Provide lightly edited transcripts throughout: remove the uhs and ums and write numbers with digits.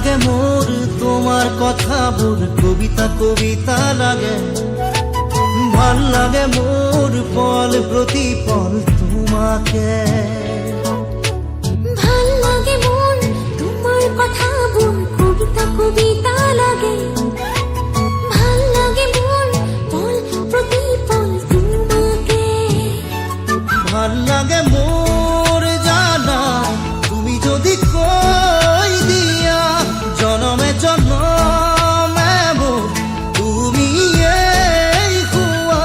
লাগে মোর তোমার কথা মোর কবিতা কবিতা লাগে। ভাল লাগে মোর পল প্রতি পল তোমাকে। ভাল লাগে মোর তোমার কথা মোর কবিতা কবিতা লাগে। ভাল লাগে মোর পল প্রতি পল তোমাকে। ভাল লাগে মোর জানা তুমি যদি কই দিয়া জনমে জনমে মোর তুমি এই হুয়া।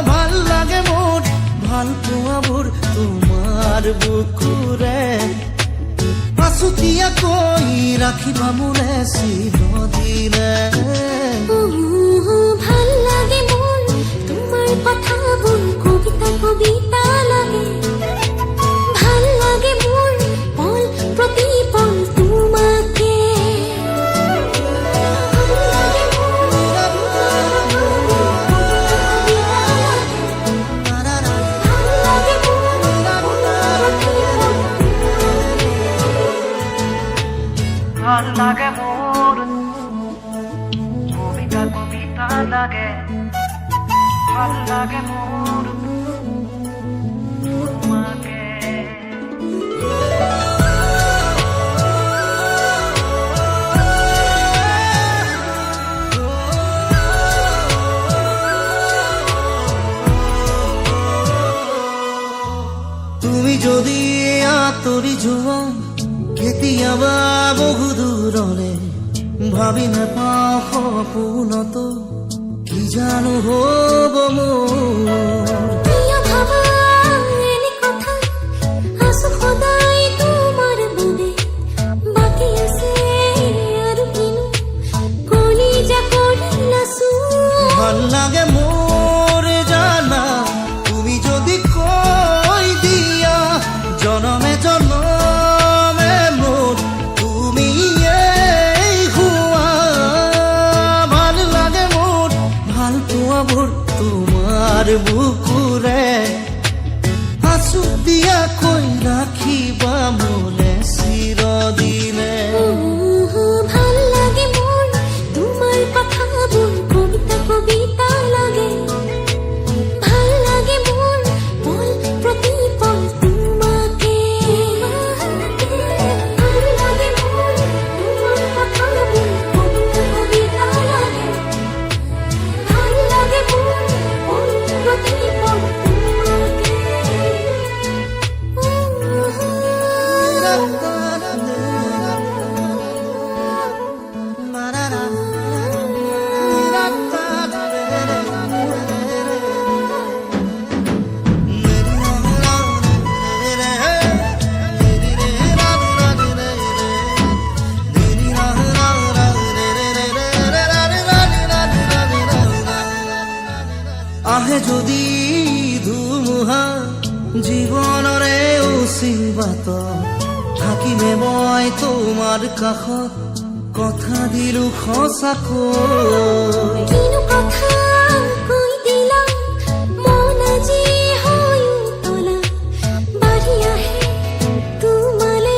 ভাল লাগে মোর ভাল পোয়া মোর তোমার বুকুরে। পাছুতিয়া কই রাখিবা মোরে চিরদিনে। ভাল লাগে মোর তোমার কথা মোর কবিতা কবিতা লাগে। ভাল লাগে মোর পল প্রতি পল তোমাকে। ভাল লাগে মোর কবিতা কবিতা লাগে। ভাল লাগে মোর তোমাকে। তুমি যদি আতৰি যোৱা কেতিয়াবা বহু দূৰলে ভাবি নাপাওঁ সপোনত কি জানো হ'ব মোৰ। প্ৰিয় ভাবা এনে কথা আছো সদায় তোমাৰ বাবে। বাকী আছে আৰু কিনো কলিজা কৰিলাছো। ভাল লাগে মোৰ জানা তুমি যদি কৈ দিয়া জনমে জনমে মোৰ তুমি এই হুৱা। ভাল লাগে মোৰ ভাল পোৱা মোৰ তোমাৰ বুকুৰে। আঁচু দিয়া কৈ ৰাখিবা মোলে চিৰদিনে। ভাল লাগে মোর তোমার কথা মোর কবিতা কবিতা লাগে। ভাল লাগে মোর পল প্রতি পল তোমাকে। ভাল লাগে মোর তোমার কথা মোর কবিতা কবিতা লাগে। ভাল লাগে মোর পল প্রতি পল আহে যদি ধুমুহা জীৱনৰে অচিবাত থাকিমে মই তোমাৰ কাষত কথা দিলো সঁচাকৈ। কিনো কথা কৈ দিলা মন আজি হৈ উতলা। বাঢ়ি আহে তোমালে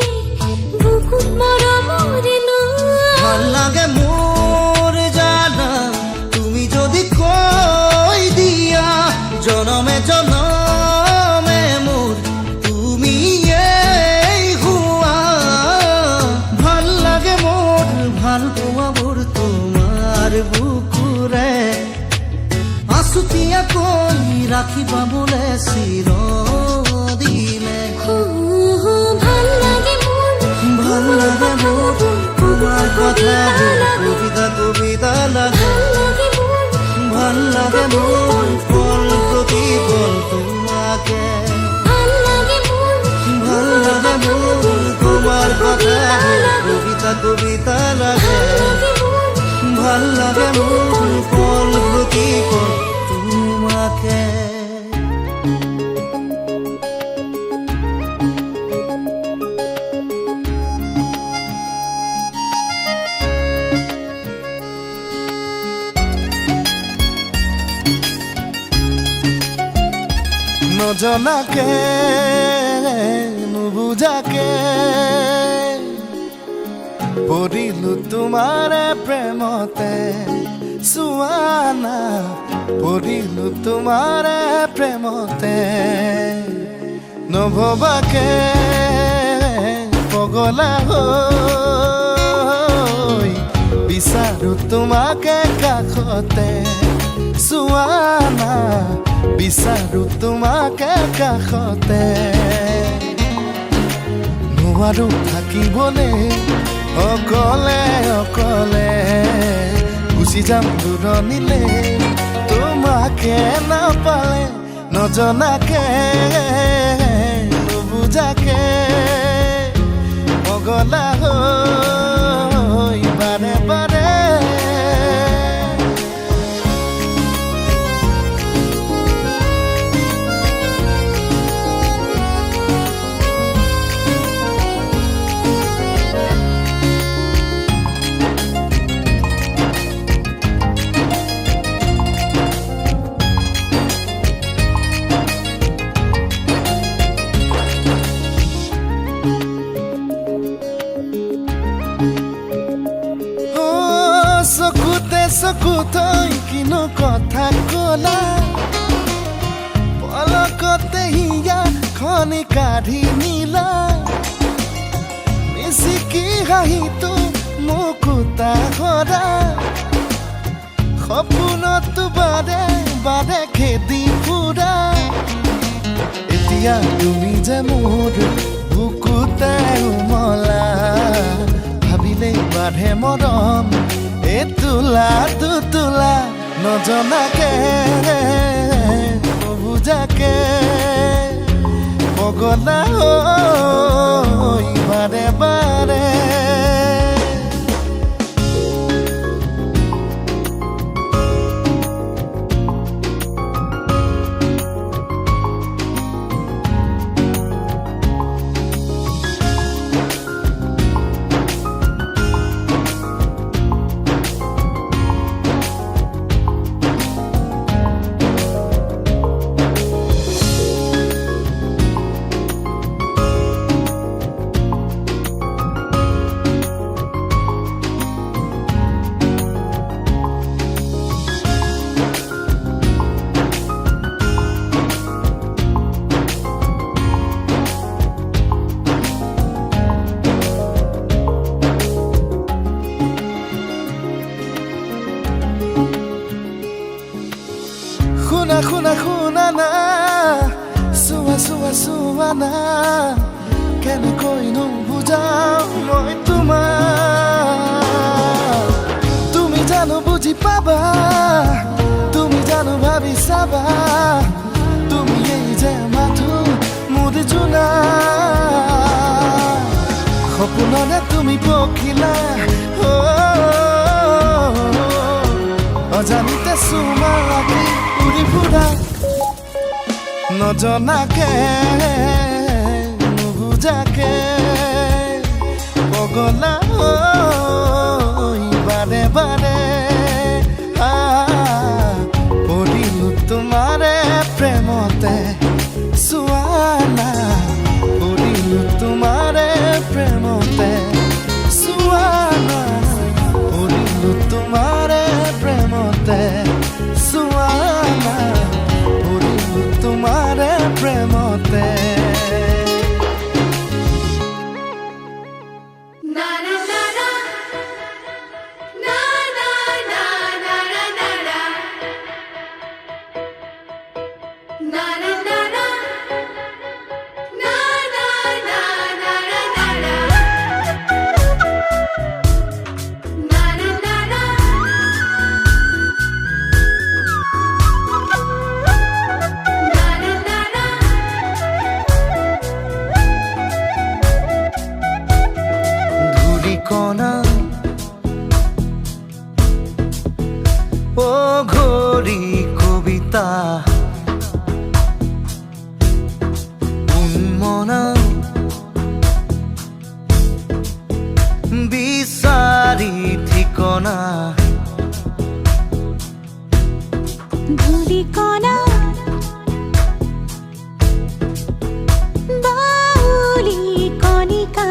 বুকুত মৰমৰে নৈ। ভাল লাগে মোৰ জানা তুমি যদি কৈ দিয়া জনমে জনমে মোৰ তুমি এই হুৱা। ভাল লাগে মোৰ ভাল পোৱা মোৰ তোমাৰ বুকুৰে। আঁচুতীয়া কৈ ৰাখিবা মোলে চিৰদিনে। ভাল লাগে মোর ভাল লাগে মোৰ তোমাৰ কথা কবিতা কবিতা লাগে। ভাল লাগে মোর ভাল লাগে মোৰ পল প্ৰতি পল তোমাকে। ভাল লাগে মোর ভাল লাগে মোৰ তোমাৰ কথা কবিতা কবিতা লাগে। ভাল লাগে মোৰ পল প্ৰতি পল তোমাকে। নজনাকে নুবুজাকে পৰিলো তোমাৰে প্ৰেমতে চুৱানা পৰিলো তোমাৰে প্ৰেমতে নভবাকে পগলা হৈ বিচাৰো তোমাকে কাষতে চুৱানা বিচাৰো তোমাকে কাষতে নোৱাৰো থাকিবলে অকলে অকলে গুচি যাম দূৰণিলে তোমাকে নাপালে নজনাকে নুবুজাকে পগলা হৈ বাৰে বাৰে চকুতৈ কিনো কথা কলা পলকতে হিয়া খনি কাঢ়ি নিলা মিচিকি হাঁহিটো মুকুতা কৰা সপোনত বাৰে বাৰে খেদি ফুৰা এতিয়া তুমি যে মোৰ বুকুতে উমলা ভাবিলেই বাঢ়ে মৰম তোলা দুতোলা নজনাকে নুবুজাকে পগলা হৈ বাৰে বাৰে শুনা না চোৱা না কেনেকৈ নুবুজাও মই তোমাক তুমি জানো বুজি পাবা তুমি জানো ভাবি চাবা তুমি এই যে মাথো মোৰ জোনা সপোনৰে তুমি পখিলা অজানিতে চুমা লাগি উৰি ফুৰা নজনাকে নুবুজাকে পগলা হৈ বাৰে বাৰে পৰিলো তোমাৰে প্ৰেমতে চুৱানা পৰিলো তোমাৰে প্ৰেমতে চুৱানা পৰিলো তোমাৰে প্ৰেমতে চুৱানা পৰিলো তোমাৰে প্ৰেমতে ও ঘড়ি কবিতা উন্মনা বিচাৰি ঠিকনা ধূলিকণা বাউলি কণিকা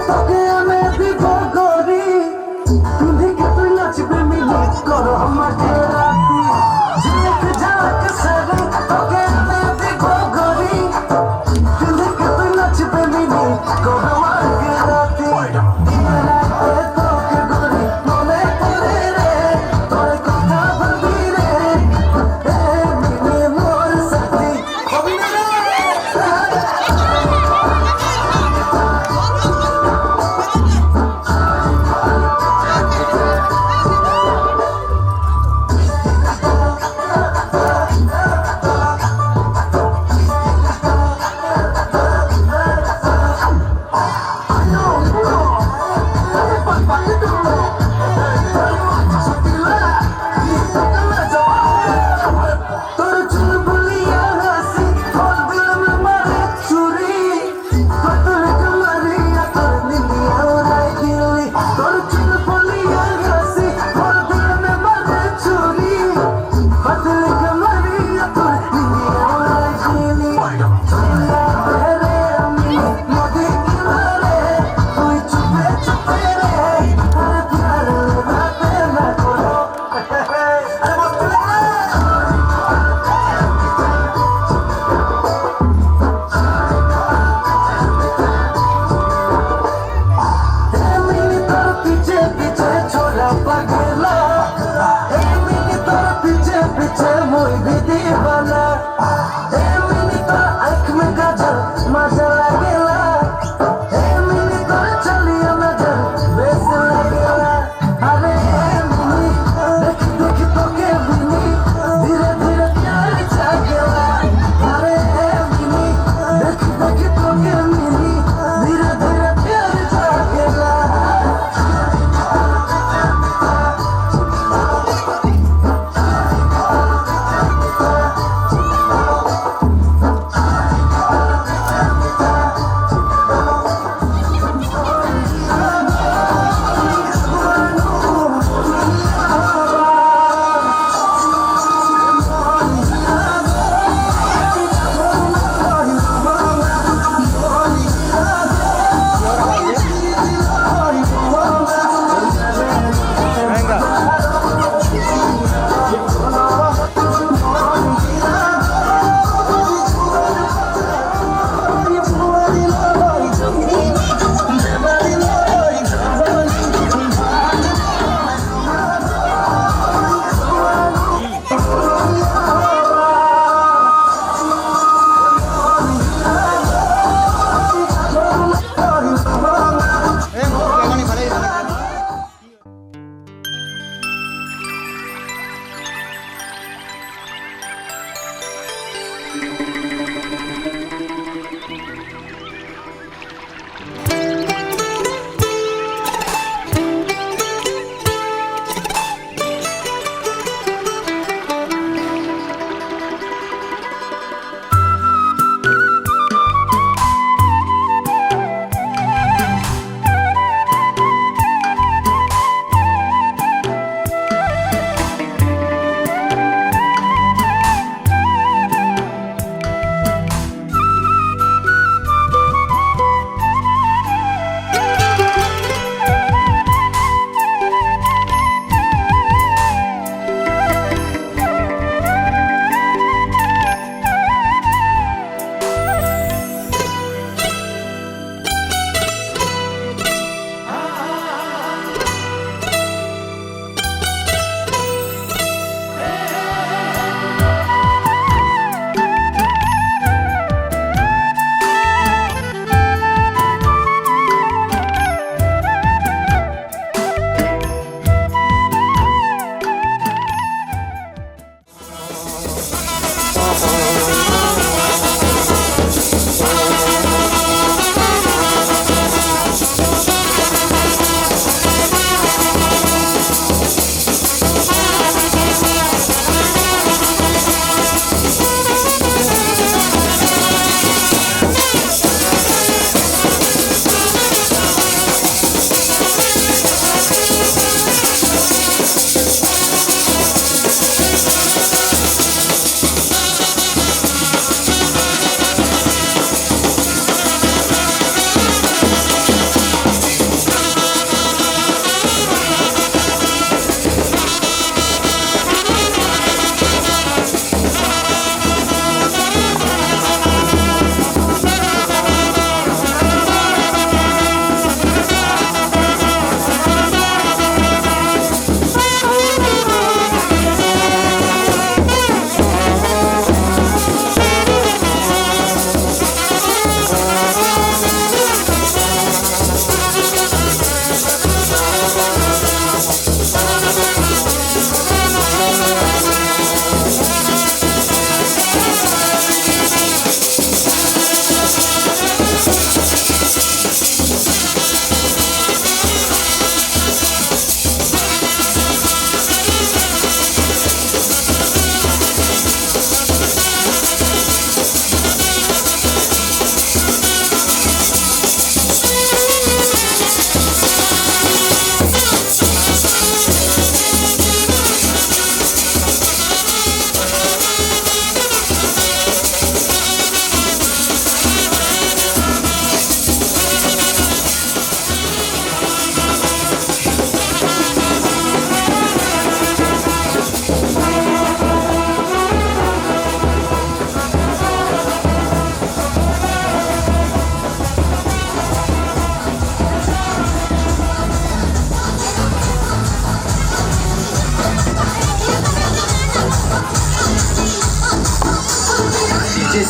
তোকে আমি দিব গরি পিঁধে তুই নাচবে মিলিত করো আমাকে রাতি ঝিলক ঝালক সারি তোকে আমি দিব গরি পিঁধে তুই নাচবে মিলিত করো আমাকে রাতি রাতে তোকে গরি মনে পড়ে রে তোর কথা ভাবি রে এ মিলে মোর সাথী হবি না রে তোর চুল বলিয়া হাসি তোর দিল মারে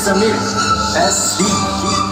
Samir SD